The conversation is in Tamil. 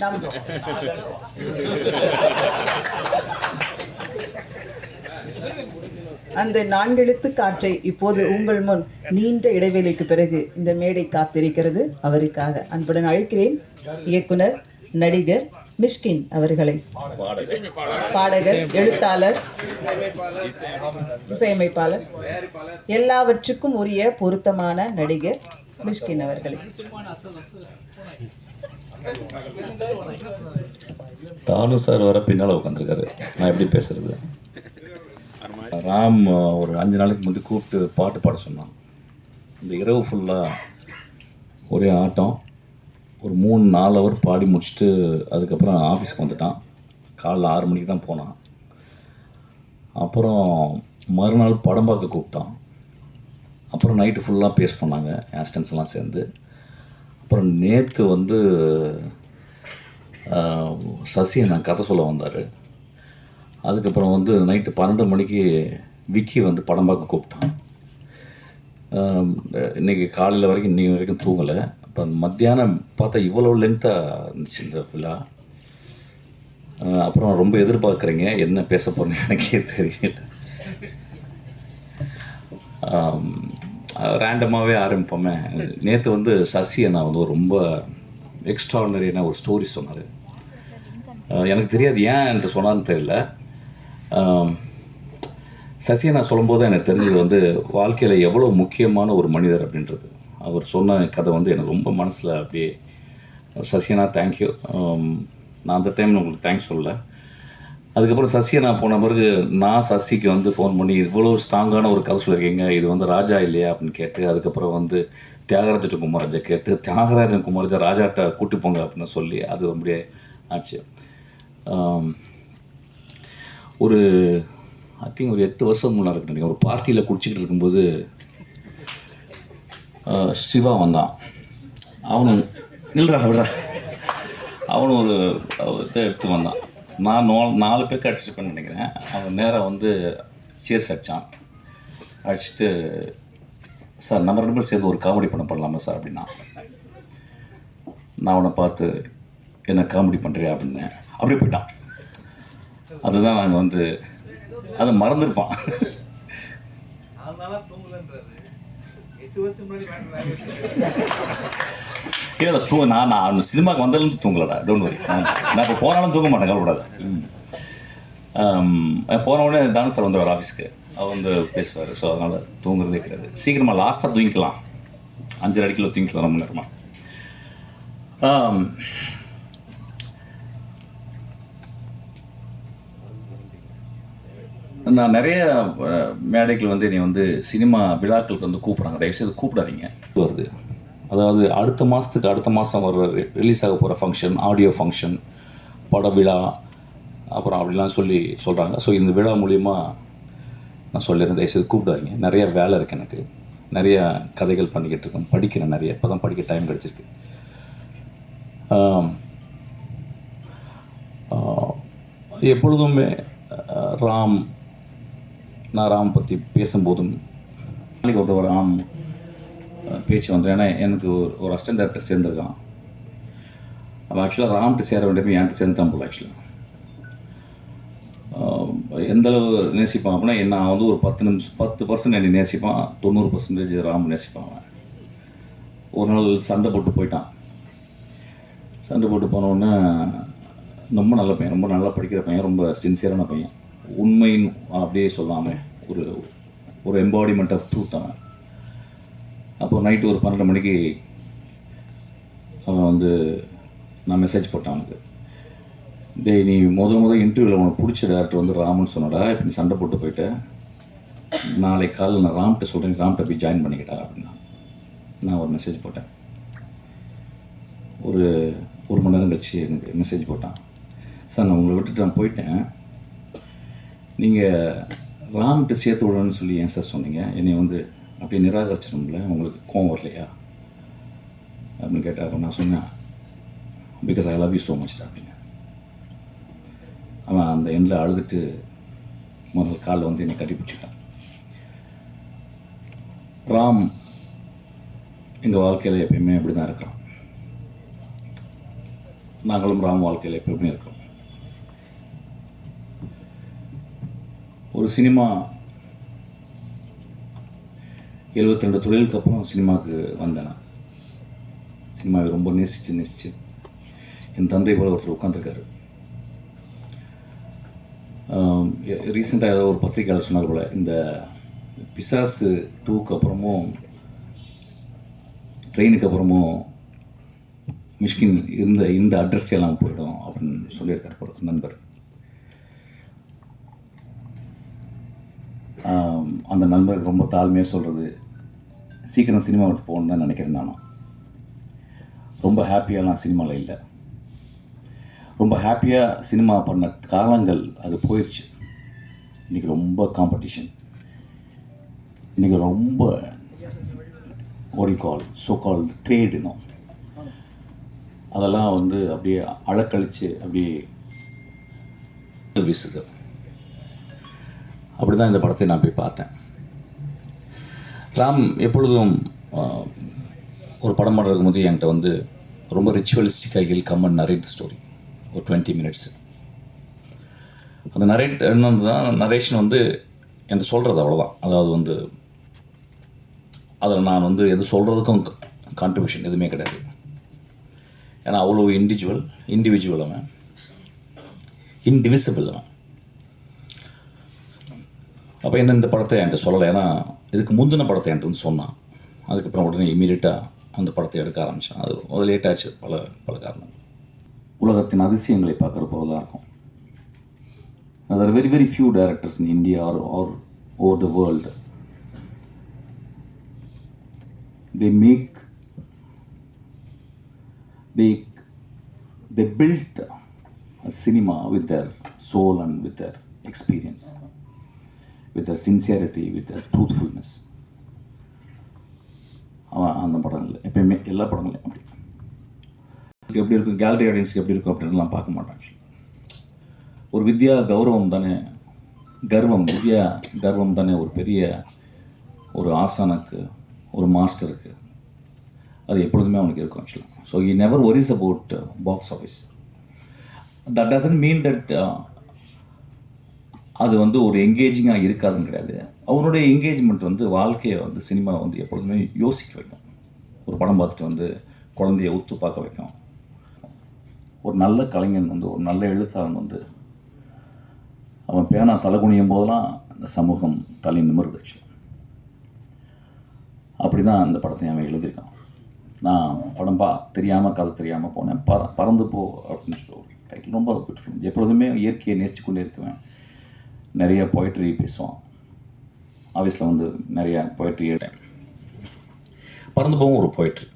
நம் அந்த நான்கெழுத்து காற்றை இப்போது உங்கள் முன் நீண்ட இடைவேளைக்கு பிறகு இந்த மேடை காத்திருக்கிறது. அவருக்காக அன்புடன் அழைக்கிறேன் இயக்குனர், நடிகர் மிஷ்கின் அவர்களை. பாடகர், எழுத்தாளர், இசையமைப்பாளர், எல்லாவற்றுக்கும் உரிய பொருத்தமான நடிகர் மிஷ்கின் அவர்களை. தானு சார் வர பின்னால் உட்காந்துருக்காரு. நான் எப்படி பேசுறது? ராம் ஒரு 5 நாளைக்கு முந்தி கூப்பிட்டு பாட்டு பாட சொன்னான். இந்த இரவு ஃபுல்லாக ஒரே ஆட்டம். ஒரு 3-4 ஹவர் பாடி முடிச்சுட்டு அதுக்கப்புறம் ஆஃபீஸ்க்கு வந்துட்டான். காலைல 6 மணிக்கு தான் போனான். அப்புறம் மறுநாள் படம் பார்க்க கூப்பிட்டான். அப்புறம் நைட்டு ஃபுல்லாக பேச சொன்னாங்க ஆஸ்டன்ஸ் எல்லாம் சேர்ந்து. அப்புறம் நேற்று வந்து சசியை நான் கதை சொல்ல வந்தார். அதுக்கப்புறம் வந்து நைட்டு 12 மணிக்கு விக்கி வந்து படம் பார்க்க கூப்பிட்டான். இன்றைக்கி காலையில் வரைக்கும் இன்றைக்கி வரைக்கும் தூங்கலை. அப்புறம் மத்தியானம் பார்த்தா இவ்வளோ லென்த்தாக இருந்துச்சு இந்த விழா. அப்புறம் ரொம்ப எதிர்பார்க்குறீங்க, என்ன பேச போகிறேன்னு எனக்கே தெரியல. ரேண்டமாகவே ஆரம்பிப்போமே. நேற்று வந்து சசியை நான் வந்து ரொம்ப எக்ஸ்ட்ராடனரியான ஒரு ஸ்டோரி சொன்னார். எனக்கு தெரியாது ஏன் என்று சொன்னான்னு தெரியல. சசியை நான் சொல்லும்போது தான் எனக்கு தெரிஞ்சது வந்து வாழ்க்கையில் எவ்வளோ முக்கியமான ஒரு மனிதர் அப்படின்றது. அவர் சொன்ன கதை வந்து எனக்கு ரொம்ப மனசில் அப்படியே, சசியனா தேங்க்யூ. நான் அந்த டைம் உங்களுக்கு தேங்க்ஸ் சொல்லலை. அதுக்கப்புறம் சசியை நான் போன பிறகு நான் சசிக்கு வந்து ஃபோன் பண்ணி இவ்வளோ ஸ்ட்ராங்கான ஒரு கதை சொல்லியிருக்கீங்க, இது வந்து ராஜா இல்லையா அப்படின்னு கேட்டு, அதுக்கப்புறம் வந்து தியாகராஜ குமாரஜா கேட்டு, தியாகராஜன் குமாரஜா ராஜாட்ட கூட்டி போங்க அப்படின்னு சொல்லி அது அப்படியே ஆச்சு. ஒரு ஐ திங்க் ஒரு 8 வருஷம் முன்னாடி இருக்கு, ஒரு பார்ட்டியில் குடிச்சிக்கிட்டு இருக்கும்போது சிவா வந்தான். அவனும் நில்றா விடுறா, அவனும் ஒரு இதை எடுத்து வந்தான். நான் 4 பேருக்கு அடிச்சுப்பேன்னு நினைக்கிறேன். அவன் நேராக வந்து சேர்ஸ் அடித்தான். அடிச்சுட்டு, சார் நம்ம 2 பேரும் சேர்ந்து ஒரு காமெடி பண்ணலாமா சார் அப்படின்னா. நான் அவனை பார்த்து என்ன காமெடி பண்ணுறியா அப்படின்னு அப்படியே போயிட்டான். அதுதான் நாங்கள் வந்து அதை மறந்துருப்பான். இல்லை நான் சினிமாவுக்கு வந்ததுலேருந்து தூங்கலடா, டோன்ட் வரி. நான் இப்போ போனாலும் தூங்க மாட்டேன், கவலைப்படாத. போன உடனே தானு சார் வந்துடுவார் ஆஃபீஸ்க்கு, அவர் வந்து பேசுவார். ஸோ அதனால் தூங்குறதே கிடையாது. சீக்கிரமாக லாஸ்ட்டாக தூங்கிக்கலாம், 5 அடிக்கில் தூங்கிக்கலாம் ரொம்ப நேரமாக. நான் நிறைய மேடைகள் வந்து என்னை வந்து சினிமா விழாக்களுக்கு வந்து கூப்பிட்றாங்க. தயவுசெய்து கூப்பிடாதீங்க வருது. அதாவது அடுத்த மாதம் வர ரிலீஸ் ஆக போகிற ஃபங்க்ஷன், ஆடியோ ஃபங்க்ஷன், பட விழா, அப்புறம் அப்படிலாம் சொல்கிறாங்க. ஸோ இந்த விழா மூலிமா நான் சொல்லிடுறேன், தயவுசெய்து கூப்பிடாதீங்க. நிறைய வேலை இருக்குது எனக்கு, நிறைய கதைகள் பண்ணிக்கிட்டு இருக்கேன், படிக்கிறேன் நிறைய. இப்போ தான் படிக்க டைம் கிடச்சிருக்கு. எப்பொழுதுமே நான் ராம் பற்றி பேசும்போதும் நாளைக்கு ஒருத்தவர் ராம் பேச்சு வந்துடும். ஏன்னா எனக்கு ஒரு அசிஸ்டன்ட் டைரக்டர் சேர்ந்துருக்கான். அவன் ஆக்சுவலாக ராம்கிட்ட சேர வேண்டியது என்கிட்ட சேர்ந்துட்டான் போல். ஆக்சுவலாக எந்தளவு நேசிப்பான் அப்படின்னா, நான் வந்து ஒரு 10% என்னை நேசிப்பான், 90% ராம் நேசிப்பான். அவன் ஒரு நாள் சண்டை போட்டு போயிட்டான். சண்டை போட்டு போனோடனே, ரொம்ப நல்ல பையன், ரொம்ப நல்லா படிக்கிற பையன், ரொம்ப சின்சியரான பையன், உண்மைன்னு அப்படியே சொல்லாமல் ஒரு எம்பாடிமெண்ட் ஆஃப் ட்ரூத் அவன். அப்போ நைட்டு ஒரு 12 மணிக்கு அவன் வந்து நான் மெசேஜ் போட்டான் அவனுக்கு. டேய், நீ முதல் இன்டர்வியூவில் உனக்கு பிடிச்ச டேரக்டர் வந்து ராம்னு சொன்னடா, இப்போ நீ சண்டை போட்டு போயிட்ட, நாளைக்கு காலையில் நான் ராம்கிட்ட சொல்கிறேன், ராம்கிட்ட போய் ஜாயின் பண்ணிக்கிட்டா அப்படின்னா. நான் ஒரு மெசேஜ் போட்டேன். ஒரு மணி நேரம் கழிச்சு எனக்கு மெசேஜ் போட்டான். சார், நான் உங்களை விட்டுட்டு நான் போயிட்டேன், நீங்கள் ராம்கிட்ட சேர்த்து விடணும்னு சொல்லி ஏன் சார் சொன்னீங்க? என்னை வந்து அப்படியே நிராகரிச்சிடும்ல, உங்களுக்கு கோவம் வரலையா அப்படின்னு கேட்டால். நான் சொன்னேன், because I love you so much அப்படின்னு. அவன் அந்த எண்ணில் அழுதுட்டு முதல் காலில் வந்து என்னை கட்டி பிடிச்சிட்டான். ராம் எங்கள் வாழ்க்கையில் எப்பயுமே அப்படி தான் இருக்கிறான். நாங்களும் ராம் வாழ்க்கையில் எப்பவுமே இருக்கோம். ஒரு சினிமா 72 தொழிலுக்கு அப்புறம் சினிமாவுக்கு வந்தேன். நான் சினிமாவை ரொம்ப நேசித்து என் தந்தை போல ஒருத்தர் உட்காந்துருக்காரு. ரீசெண்டாக ஏதோ ஒரு பத்திரிக்கையாளர் சொன்னார் போல், இந்த பிசாசு 2க்கு அப்புறமும் ட்ரெயினுக்கு அப்புறமும் மிஷ்கின் இந்த அட்ரஸ் எல்லாம் போயிடும் அப்படின்னு சொல்லியிருக்கார் போல நண்பர். அந்த நண்பருக்கு ரொம்ப தாழ்மையாக சொல்கிறது, சீக்கிரம் சினிமா விட்டு போகணுன்னு தான் நினைக்கிறேன். நானும் ரொம்ப ஹாப்பியாகலாம் சினிமாவில் இல்லை. ரொம்ப ஹாப்பியாக சினிமா பண்ண காலங்கள் அது போயிடுச்சு. இன்றைக்கி ரொம்ப காம்படிஷன், இன்றைக்கி ரொம்ப சோ-கால்டு ட்ரேட் இன்னும் அதெல்லாம் வந்து அப்படியே அழக்கழித்து அப்படியே வீசுது. அப்படி தான் இந்த படத்தை நான் போய் பார்த்தேன். ராம் எப்பொழுதும் ஒரு படம் பண்ணுறதுக்கு போது என்கிட்ட வந்து ரொம்ப ரிச்சுவலிஸ்டிக்காக he'll come and narrate story ஒரு 20 மினிட்ஸு. அந்த நரேஷன் வந்து என்கிட்ட சொல்கிறது அவ்வளோதான். அதாவது வந்து அதில் நான் வந்து எது சொல்கிறதுக்கும் கான்ட்ரிபியூஷன் எதுவுமே கிடையாது. ஏன்னா அவ்வளோ இண்டிவிஜுவல் அவன், இன்டிவிசிபிள் அவன். அப்போ என்ன இந்த படத்தை என்கிட்ட சொல்லலை. ஏன்னா இதுக்கு முந்தின படத்தை என்கிட்ட வந்து சொன்னான். அதுக்கப்புறம் உடனே இமீடியட்டாக அந்த படத்தை எடுக்க ஆரம்பித்தான். அது லேட் ஆச்சு, பல காரணம். உலகத்தின் அதிசயங்களை பார்க்குற போல தான் இருக்கும். there are very few directors in India or over the world. They built a cinema with their soul and with their experience, with their sincerity, with their truthfulness. அந்த படங்கள் எப்பயுமே எல்லா படங்களையும் அப்படி எப்படி இருக்கும், கேலரி ஆடியன்ஸுக்கு எப்படி இருக்கும் அப்படின்லாம் பார்க்க மாட்டாங்க. ஒரு வித்யா கௌரவம் தானே, வித்யா கர்வம் தானே ஒரு பெரிய ஒரு ஆசானுக்கு, ஒரு மாஸ்டருக்கு அது எப்பொழுதுமே அவனுக்கு இருக்கும் ஆக்சுவலாக. So he never worries about box office. that doesn't mean that அது வந்து ஒரு என்கேஜிங்காக இருக்காதுன்னு கிடையாது. அவனுடைய என்கேஜ்மெண்ட் வந்து வாழ்க்கையை வந்து சினிமா வந்து எப்பொழுதுமே யோசிக்க வைக்கும். ஒரு படம் பார்த்துட்டு வந்து குழந்தைய உத்து பார்க்க வைக்கும். ஒரு நல்ல கலைஞன் வந்து, ஒரு நல்ல எழுத்தாளன் வந்து அவன் பேனா தலை குனியும் போதெல்லாம் அந்த சமூகம் தலை நிமிர்ந்துச்சு. அப்படி தான் அந்த படத்தை அவன் எழுதியிருக்கான். நான் படம் தெரியாமல் கதை தெரியாமல் போனேன். பறந்து போ அப்படின்னு சொல்லி டைட்டில் ரொம்ப பியூட்டிஃபுல். எப்பொழுதுமே இயற்கையை நேசித்து கொண்டே இருக்குவேன். நிறைய பொயட்ரி பேசுவான். ஆஃபீஸில் வந்து நிறையா பொயட்ரி எழுதேன். பறந்து போகும் ஒரு பொயட்ரி.